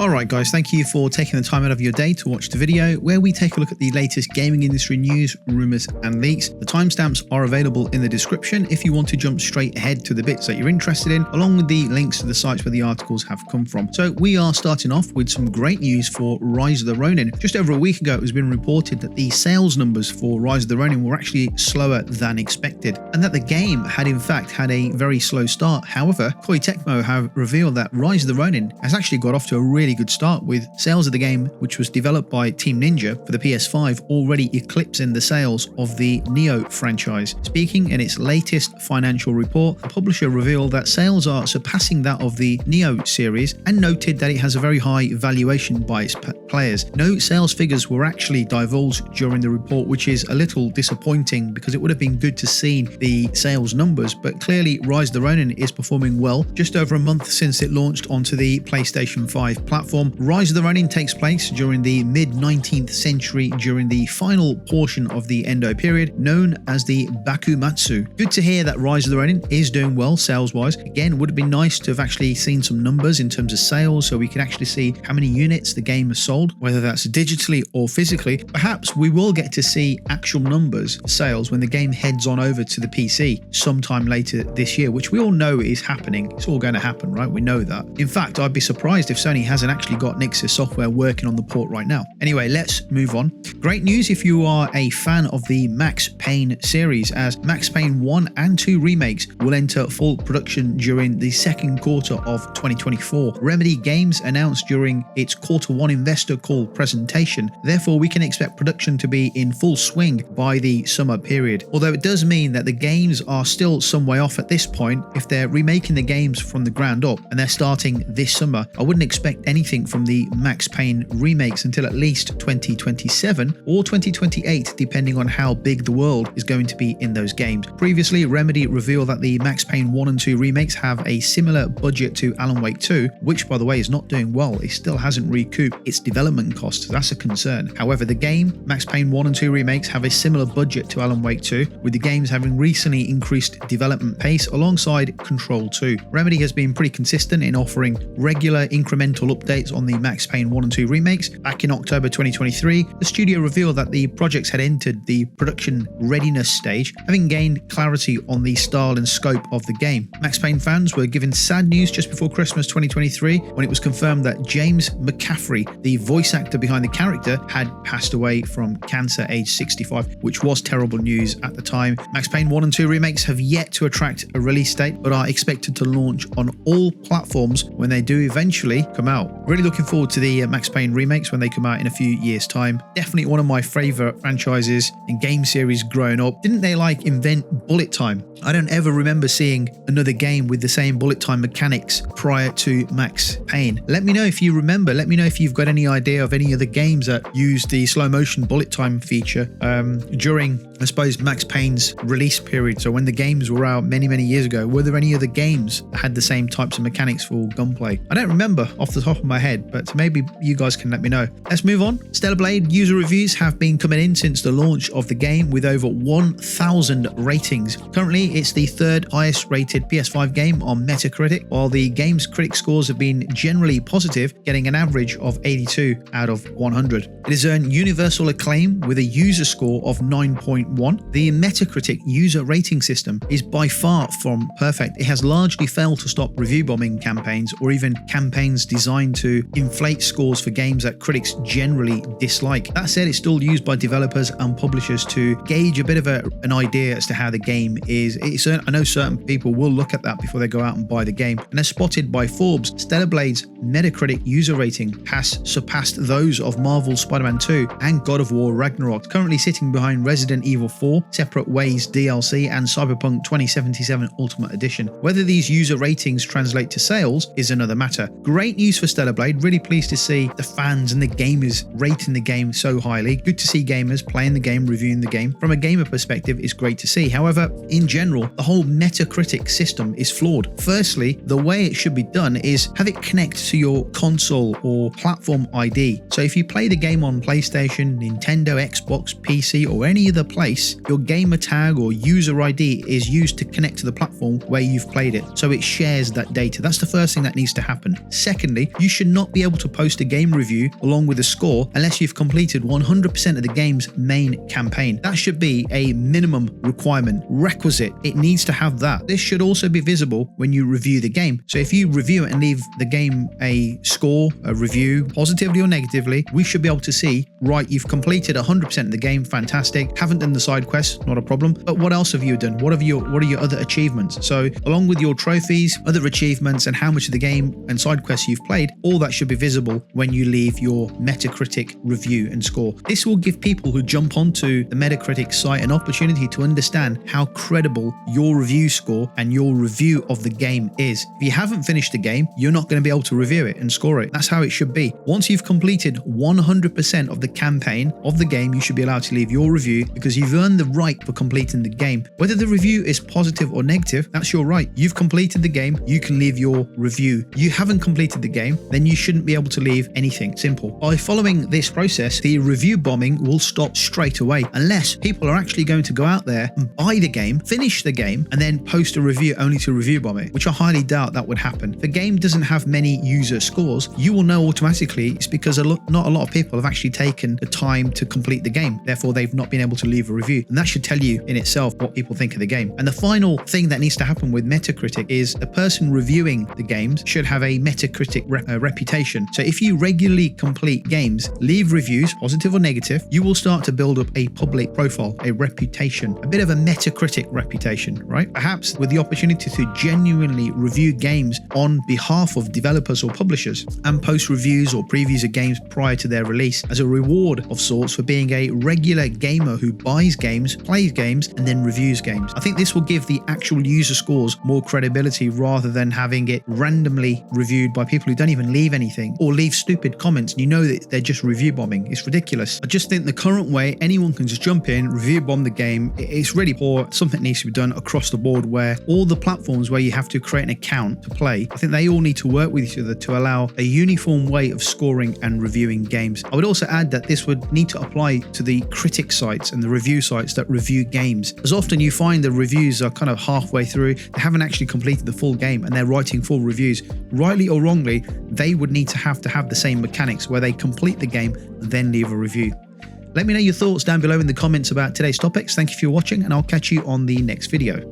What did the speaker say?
Alright guys, thank you for taking the time out of your day to watch the video where we take a look at the latest gaming industry news, rumours and leaks. The timestamps are available in the description if you want to jump straight ahead to the bits that you're interested in, along with the links to the sites where the articles have come from. So we are starting off with some great news for Rise of the Ronin. Just over a week ago it has been reported that the sales numbers for Rise of the Ronin were actually slower than expected, and that the game had in fact had a very slow start. However, Koei Tecmo have revealed that Rise of the Ronin has actually got off to a really good start, with sales of the game, which was developed by Team Ninja for the PS5, already eclipsing the sales of the Nioh franchise. Speaking in its latest financial report, the publisher revealed that sales are surpassing that of the Nioh series and noted that it has a very high valuation by its players. No sales figures were actually divulged during the report, which is a little disappointing because it would have been good to see the sales numbers, but clearly Rise of the Ronin is performing well. Just over a month since it launched onto the PlayStation 5 platform, Rise of the Ronin takes place during the mid-19th century during the final portion of the Edo period, known as the Bakumatsu. Good to hear that Rise of the Ronin is doing well sales-wise. Again, would have been nice to have actually seen some numbers in terms of sales so we can actually see how many units the game has sold, whether that's digitally or physically. Perhaps we will get to see actual numbers, sales, when the game heads on over to the PC sometime later this year, which we all know is happening. It's all going to happen, right? We know that. In fact, I'd be surprised if Sony hasn't actually got Nixxes software working on the port right now. Anyway, let's move on. Great news if you are a fan of the Max Payne series, as Max Payne 1 and 2 remakes will enter full production during the second quarter of 2024. Remedy Games announced during its quarter 1 investor call presentation. Therefore, we can expect production to be in full swing by the summer period. Although it does mean that the games are still some way off at this point. If they're remaking the games from the ground up and they're starting this summer, I wouldn't expect anything from the Max Payne remakes until at least 2027 or 2028, depending on how big the world is going to be in those games. Previously, Remedy revealed that the Max Payne 1 and 2 remakes have a similar budget to Alan Wake 2, which by the way is not doing well. It still hasn't recouped its development costs. That's a concern. However, the game Max Payne 1 and 2 remakes have a similar budget to Alan Wake 2, with the games having recently increased development pace alongside Control 2. Remedy has been pretty consistent in offering regular incremental updates on the Max Payne 1 and 2 remakes. Back in October 2023, the studio revealed that the projects had entered the production readiness stage, having gained clarity on the style and scope of the game. Max Payne fans were given sad news just before Christmas 2023 when it was confirmed that James McCaffrey, the voice actor behind the character, had passed away from cancer aged 65, which was terrible news at the time. Max Payne 1 and 2 remakes have yet to attract a release date, but are expected to launch on all platforms when they do eventually come out. Really looking forward to the Max Payne remakes when they come out in a few years' time. Definitely one of my favourite franchises and game series growing up. Didn't they invent bullet time? I don't ever remember seeing another game with the same bullet time mechanics prior to Max Payne. Let me know if you remember. Let me know if you've got any idea of any other games that used the slow motion bullet time feature during, I suppose, Max Payne's release period. So when the games were out many years ago, were there any other games that had the same types of mechanics for gunplay? I don't remember off the top of my head, but maybe you guys can let me know. Let's move on. Stellar Blade user reviews have been coming in since the launch of the game with over 1,000 ratings. Currently, it's the third highest rated PS5 game on Metacritic, while the game's critic scores have been generally positive, getting an average of 82 out of 100. It has earned universal acclaim with a user score of 9.1. The Metacritic user rating system is by far from perfect. It has largely failed to stop review bombing campaigns or even campaigns designed to inflate scores for games that critics generally dislike. That said, it's still used by developers and publishers to gauge a bit of an idea as to how the game is. I know certain people will look at that before they go out and buy the game. And as spotted by Forbes, Stellar Blade's Metacritic user rating has surpassed those of Marvel's Spider-Man 2 and God of War Ragnarok, currently sitting behind Resident Evil 4, Separate Ways DLC, and Cyberpunk 2077 Ultimate Edition. Whether these user ratings translate to sales is another matter. Great news for Stellar Blade. Really pleased to see the fans and the gamers rating the game so highly. Good to see gamers playing the game, reviewing the game. From a gamer perspective, it's great to see. However, in general, the whole Metacritic system is flawed. Firstly, the way it should be done is have it connect to your console or platform ID. So if you play the game on PlayStation, Nintendo, Xbox, PC, or any other place, device, your gamer tag or user ID is used to connect to the platform where you've played it. So it shares that data. That's the first thing that needs to happen. Secondly, you should not be able to post a game review along with a score unless you've completed 100% of the game's main campaign. That should be a minimum requirement, requisite. It needs to have that. This should also be visible when you review the game. So if you review it and leave the game a score, a review, positively or negatively, we should be able to see, right, you've completed 100% of the game, fantastic. Haven't done the side quests, not a problem. But what else have you done? What are your other achievements? So along with your trophies, other achievements, and how much of the game and side quests you've played, all that should be visible when you leave your Metacritic review and score. This will give people who jump onto the Metacritic site an opportunity to understand how credible your review score and your review of the game is. If you haven't finished the game, you're not going to be able to review it and score it. That's how it should be. Once you've completed 100% of the campaign of the game, you should be allowed to leave your review because you've earned the right for completing the game. Whether the review is positive or negative, that's your right. You've completed the game, you can leave your review. You haven't completed the game, then you shouldn't be able to leave anything. Simple. By following this process, the review bombing will stop straight away unless people are actually going to go out there and buy the game, finish the game, and then post a review only to review bomb it, which I highly doubt that would happen. If the game doesn't have many user scores, you will know automatically it's because not a lot of people have actually taken the time to complete the game. Therefore, they've not been able to leave a review. And that should tell you in itself what people think of the game. And the final thing that needs to happen with Metacritic is the person reviewing the games should have a Metacritic reputation. So if you regularly complete games, leave reviews, positive or negative, you will start to build up a public profile, a reputation, a bit of a Metacritic reputation, right? Perhaps with the opportunity to genuinely review games on behalf of developers or publishers and post reviews or previews of games prior to their release as a reward of sorts for being a regular gamer who buys games, plays games, and then reviews games. I think this will give the actual user scores more credibility rather than having it randomly reviewed by people who don't even leave anything or leave stupid comments and you know that they're just review bombing. It's ridiculous. I just think the current way anyone can just jump in, review bomb the game, it's really poor. Something needs to be done across the board where all the platforms where you have to create an account to play, I think they all need to work with each other to allow a uniform way of scoring and reviewing games. I would also add that this would need to apply to the critic sites and the review sites that review games. As often you find the reviews are kind of halfway through, they haven't actually completed the full game and they're writing full reviews. Rightly or wrongly, they would need to have the same mechanics where they complete the game and then leave a review. Let me know your thoughts down below in the comments about today's topics. Thank you for watching and I'll catch you on the next video.